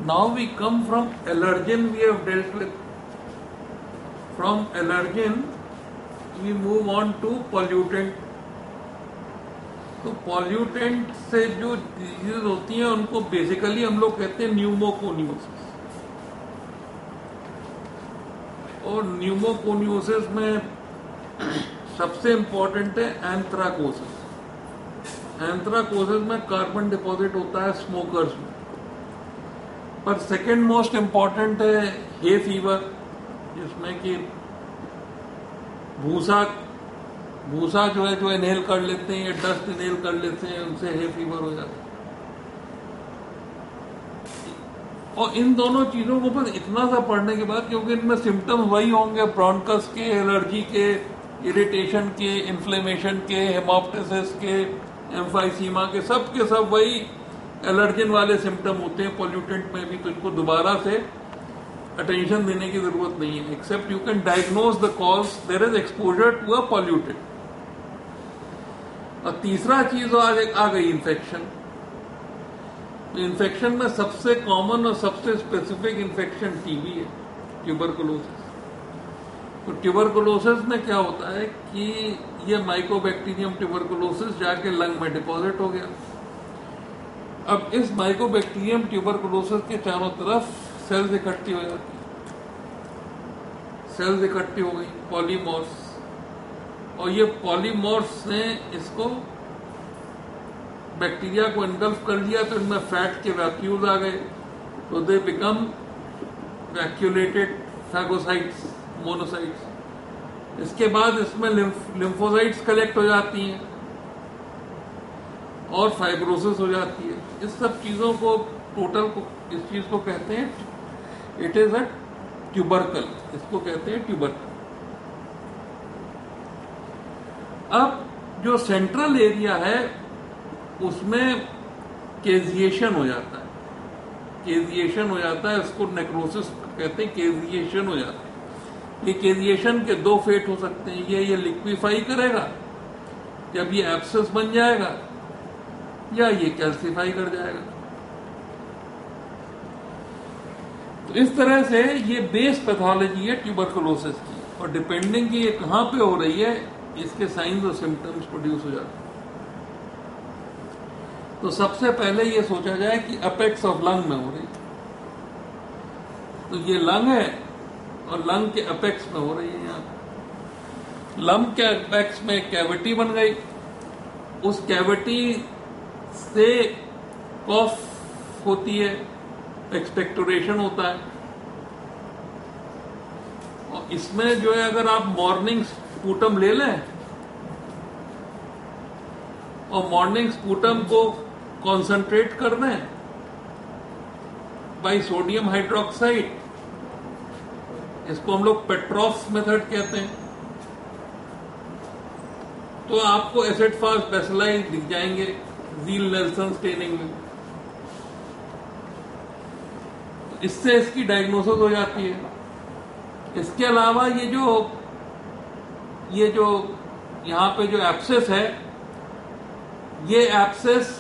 Now we come from allergen we have dealt with. From allergen we move on to pollutant. तो pollutant से जो disease होती हैं उनको बेसिकली हम लोग कहते हैं न्यूमोकोनियोसिस। और न्यूमोकोनियोसिस में सबसे इंपॉर्टेंट है एंथ्राकोसिस। एंथ्राकोसिस में कार्बन डिपॉजिट होता है स्मोकर्स में। पर सेकेंड मोस्ट इंपॉर्टेंट है हे फीवर, जिसमें कि भूसा जो इनहेल कर लेते हैं या डस्ट इनहेल कर लेते हैं, उनसे हे फीवर हो जाता है। और इन दोनों चीजों को बस इतना सा पढ़ने के बाद, क्योंकि इनमें सिम्टम्स वही होंगे ब्रोंकस के, एलर्जी के, इरिटेशन के, इन्फ्लेमेशन के, हेमोप्टिसिस के, एम्फाइसीमा के सब वही एलर्जन वाले सिम्टम होते हैं पॉल्यूटेंट में भी। तो इनको दोबारा से अटेंशन देने की जरूरत नहीं है, except you can diagnose the cause there is exposure to a pollutant. और तीसरा चीज आ गई इन्फेक्शन। इन्फेक्शन में सबसे कॉमन और सबसे स्पेसिफिक इन्फेक्शन टीबी है, ट्यूबरकुलोसिस। तो ट्यूबरकुलोसिस में क्या होता है कि ये माइकोबैक्टीरियम ट्यूबरकुलोसिस जाके लंग में डिपॉजिट हो गया। अब इस माइकोबैक्टीरियम ट्यूबरकुलोसिस के चारों तरफ सेल्स इकट्ठी हो जाती है। सेल्स इकट्ठी हो गई पॉलीमॉर्स, और ये पॉलीमॉर्स ने इसको बैक्टीरिया को इनगल्फ कर लिया। तो इनमें फैट के वैक्यूल्स आ गए, तो they become vacuolated phagocytes, monocytes. इसके बाद इसमें लिम्फोसाइट्स कलेक्ट हो जाती हैं और फाइब्रोसिस हो जाती है। इस सब चीजों को टोटल को इस चीज को कहते हैं, इट इज अ ट्यूबरकल, इसको कहते हैं ट्यूबरकल। अब जो सेंट्रल एरिया है उसमें केजिएशन हो जाता है, केजिएशन हो जाता है, इसको नेक्रोसिस कहते हैं, केजिएशन हो जाता है। ये केजिएशन के दो फेट हो सकते हैं, ये लिक्विफाई करेगा जब ये एब्सेस बन जाएगा, या ये कैल्सिफाई कर जाएगा। तो इस तरह से ये बेस पैथोलॉजी है ट्यूबरकुलोसिस की, और डिपेंडिंग कि ये कहां पे हो रही है, इसके साइंस और सिम्टम्स प्रोड्यूस हो जाते हैं। तो सबसे पहले ये सोचा जाए कि अपेक्स ऑफ लंग में हो रही है। तो ये लंग है और लंग के अपेक्स में हो रही है। यहां लंग के अपेक्स में एक कैविटी बन गई, उस कैविटी से कॉफ होती है, एक्सपेक्टोरेशन होता है। और इसमें जो है, अगर आप मॉर्निंग स्पूटम ले लें और मॉर्निंग स्पूटम को कॉन्सेंट्रेट कर दें बाई सोडियम हाइड्रोक्साइड, इसको हम लोग पेट्रॉफ मेथड कहते हैं, तो आपको एसिड फास्ट बेसिलाई दिख जाएंगे ज़ील नेल्सन स्टेनिंग में। इससे इसकी डायग्नोसिस हो जाती है। इसके अलावा ये जो यहां पे जो एब्सेस है, ये एब्सेस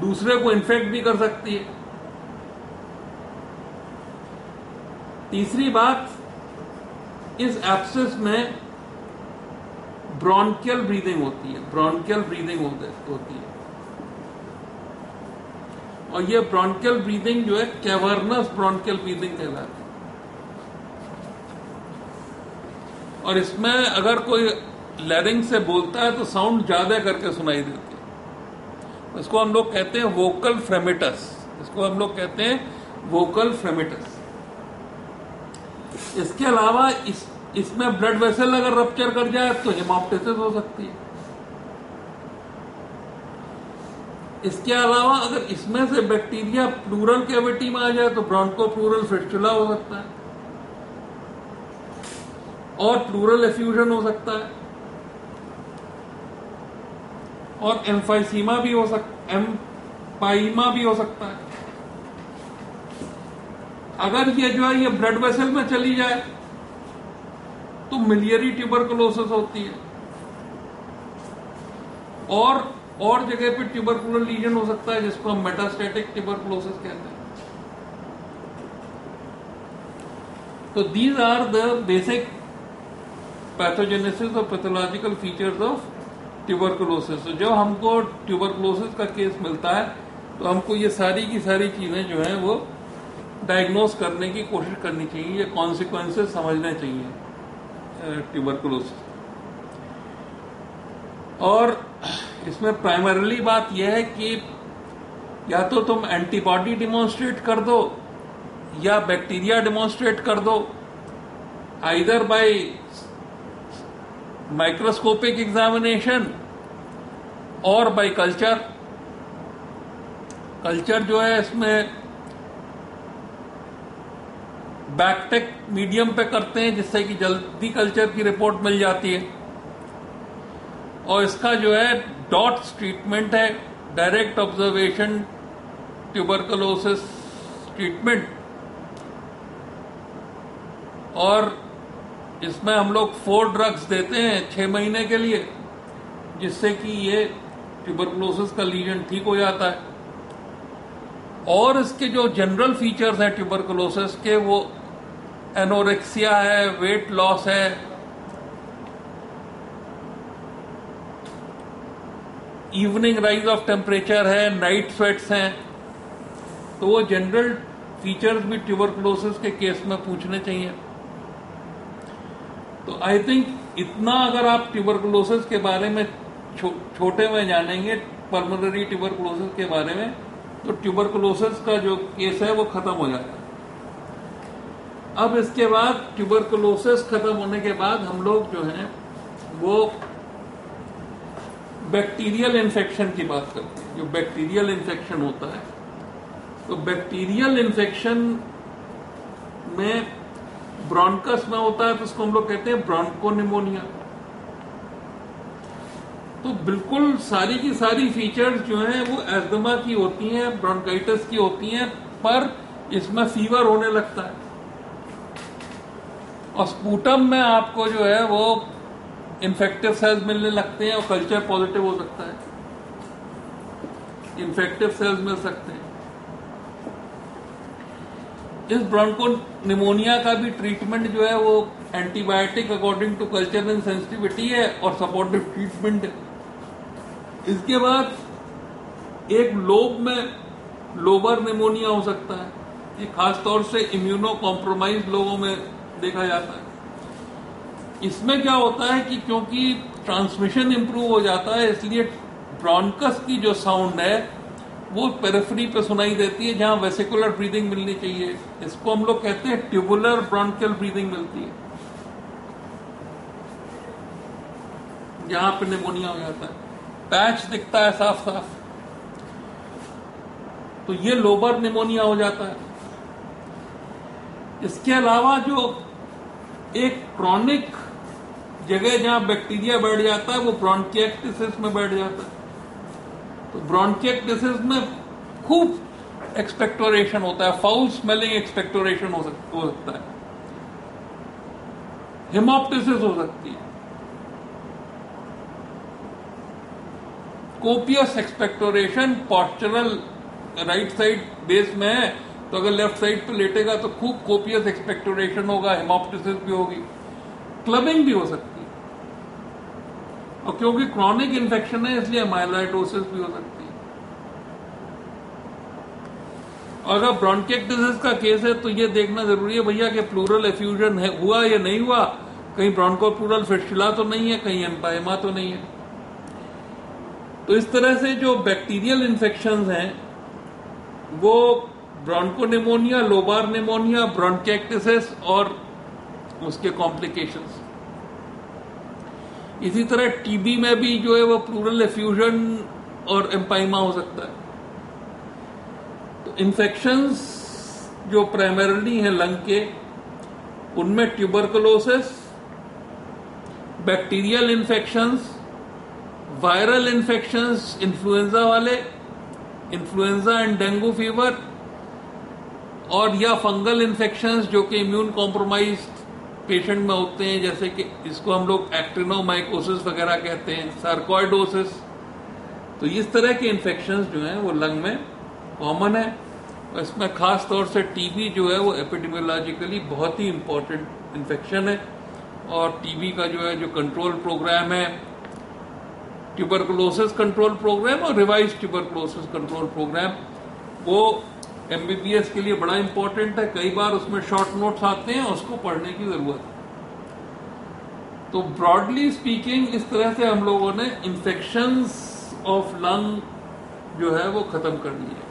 दूसरे को इन्फेक्ट भी कर सकती है। तीसरी बात, इस एब्सेस में ब्रोंकियल ब्रीदिंग होती है, ब्रोंकियल ब्रीदिंग होती है। और ये ब्रोंकियल ब्रीदिंग जो है कैवर्नस ब्रोंकियल ब्रीदिंग कहलाती है। और इसमें अगर कोई लैरिंग से बोलता है तो साउंड ज्यादा करके सुनाई देती है। इसको हम लोग कहते हैं वोकल फ्रेमेटस, इसको हम लोग कहते हैं वोकल फ्रेमेटस। इसके अलावा इसमें ब्लड वेसल अगर रप्चर कर जाए तो हेमोप्टिसिस हो सकती है। इसके अलावा अगर इसमें से बैक्टीरिया प्लूरल कैविटी में आ जाए तो ब्रोंकोप्लूरल फिस्टुला हो सकता है, और प्लूरल एफ्यूजन हो सकता है, और एम्फाइसीमा भी हो सकता, एम्पाइमा भी हो सकता है। अगर ये जो है ये ब्लड वेसल में चली जाए तो मिलियरी ट्यूबरकुलोसिस होती है, और जगह पे ट्यूबरकुलर लीजन हो सकता है, जिसको हम मेटास्टैटिक ट्यूबरकुलोसिस कहते हैं। तो these are the basic pathogenesis और पैथोलॉजिकल फीचर्स ऑफ ट्यूबरकुलोसिस। तो जब हमको ट्यूबरकुलोसिस का केस मिलता है तो हमको ये सारी की सारी चीजें जो हैं वो डायग्नोस करने की कोशिश करनी चाहिए, ये कॉन्सिक्वेंसेस समझने चाहिए ट्यूबरकुलोसिस। और इसमें प्राइमरीली बात यह है कि या तो तुम एंटीबॉडी डिमॉन्स्ट्रेट कर दो या बैक्टीरिया डिमॉन्स्ट्रेट कर दो, आइदर बाय माइक्रोस्कोपिक एग्जामिनेशन और बाय कल्चर। कल्चर जो है इसमें बैकटेक मीडियम पे करते हैं जिससे कि जल्दी कल्चर की रिपोर्ट मिल जाती है, और इसका जो है डॉट्स ट्रीटमेंट है, डायरेक्ट ऑब्जर्वेशन ट्यूबरकुलोसिस ट्रीटमेंट। और इसमें हम लोग 4 ड्रग्स देते हैं 6 महीने के लिए, जिससे कि ये ट्यूबरकुलोसिस का लीजन ठीक हो जाता है। और इसके जो जनरल फीचर्स हैं ट्यूबरकुलोसिस के, वो एनोरेक्सिया है, वेट लॉस है, इवनिंग राइज ऑफ टेम्परेचर है, नाइट स्वेट्स हैं। तो वो जनरल फीचर्स भी ट्यूबरकुलोसिस के केस में पूछने चाहिए। तो आई थिंक इतना अगर आप ट्यूबरकुलोसिस के बारे में छोटे में जानेंगे, पल्मोनरी ट्यूबरकुलोसिस के बारे में, तो ट्यूबरकुलोसिस का जो केस है वो खत्म हो जाता है। अब इसके बाद ट्यूबरकुलोसिस खत्म होने के बाद हम लोग जो हैं वो बैक्टीरियल इन्फेक्शन की बात करते हैं। जो बैक्टीरियल इन्फेक्शन होता है, तो बैक्टीरियल इन्फेक्शन में ब्रोंकस में होता है, तो उसको हम लोग कहते हैं ब्रोंकोनिमोनिया। तो बिल्कुल सारी की सारी फीचर्स जो हैं वो एस्थमा की होती हैं, ब्रोंकाइटिस की होती हैं, पर इसमें फीवर होने लगता है। और स्पूटम में आपको जो है वो इन्फेक्टिव सेल्स मिलने लगते हैं और कल्चर पॉजिटिव हो सकता है, इन्फेक्टिव सेल्स मिल सकते हैं। इस ब्रोंकोनिमोनिया का भी ट्रीटमेंट जो है वो antibiotic according to culture and sensitivity है और सपोर्टिव ट्रीटमेंट है। इसके बाद एक लोब में लोबर निमोनिया हो सकता है, ये खासतौर से इम्यूनो कॉम्प्रोमाइज लोगों में देखा जाता है। इसमें क्या होता है कि क्योंकि ट्रांसमिशन इंप्रूव हो जाता है, इसलिए ब्रोंकस की जो साउंड है वो पेरिफेरी पे सुनाई देती है, जहां वेसिकुलर ब्रीदिंग मिलनी चाहिए। इसको हम लोग कहते हैं ट्यूबुलर ब्रोंकियल ब्रीदिंग मिलती है, जहां पे निमोनिया हो जाता है, पैच दिखता है साफ साफ, तो ये लोबर निमोनिया हो जाता है। इसके अलावा जो एक क्रॉनिक जगह जहां बैक्टीरिया बैठ जाता है वो ब्रोंकिएक्टिसिस में बैठ जाता है। तो ब्रोंकिएक्टिसिस में खूब एक्सपेक्टोरेशन होता है, फाउल स्मेलिंग एक्सपेक्टोरेशन हो सकता है, हेमोप्टिसिस हो सकती है, copious expectoration. Postural right side base में है, तो अगर लेफ्ट साइड पे लेटेगा तो खूब कोपियस एक्सपेक्टोरेशन होगा, हेमोप्टिसिस भी होगी, क्लबिंग भी हो सकती है। और क्योंकि क्रॉनिक इन्फेक्शन है इसलिए माइलाइटोसिस भी हो सकती है। और अगर ब्रोंकिएक्टिसिस का केस है तो ये देखना जरूरी है भैया कि प्लूरल एफ्यूजन है, हुआ या नहीं हुआ, कहीं ब्रोंकोप्लूरल फिस्टुला तो नहीं है, कहीं एम्पाइमा तो नहीं है। तो इस तरह से जो बैक्टीरियल इन्फेक्शंस हैं वो ब्रोंकोनिमोनिया, लोबार निमोनिया, ब्रोंकिएक्टिसिस और उसके कॉम्प्लिकेशंस। इसी तरह टीबी में भी जो है वो प्लूरल एफ्यूजन और एम्पाइमा हो सकता है। तो इन्फेक्शंस जो प्राइमरीली हैं लंग के, उनमें tuberculosis, bacterial infections, viral infections, influenza वाले, इन्फ्लुएंजा एंड डेंगू फीवर, और या फंगल इन्फेक्शंस जो कि इम्यून कॉम्प्रोमाइज्ड पेशेंट में होते हैं, जैसे कि इसको हम लोग एक्टिनोमाइकोसिस वगैरह कहते हैं, सार्कोइडोसिस। तो इस तरह के इन्फेक्शंस जो हैं वो लंग में कॉमन है। इसमें खास तौर से टीबी जो है वो एपिडेमियोलॉजिकली बहुत ही इम्पोर्टेंट इन्फेक्शन है, और टीबी का जो है जो कंट्रोल प्रोग्राम है, ट्यूबरकुलोसिस कंट्रोल प्रोग्राम और रिवाइज ट्यूबरकुलोसिस कंट्रोल प्रोग्राम, वो एमबीबीएस के लिए बड़ा इंपॉर्टेंट है। कई बार उसमें शॉर्ट नोट्स आते हैं, उसको पढ़ने की जरूरत है। तो ब्रॉडली स्पीकिंग इस तरह से हम लोगों ने इन्फेक्शंस ऑफ लंग जो है वो खत्म करनी है।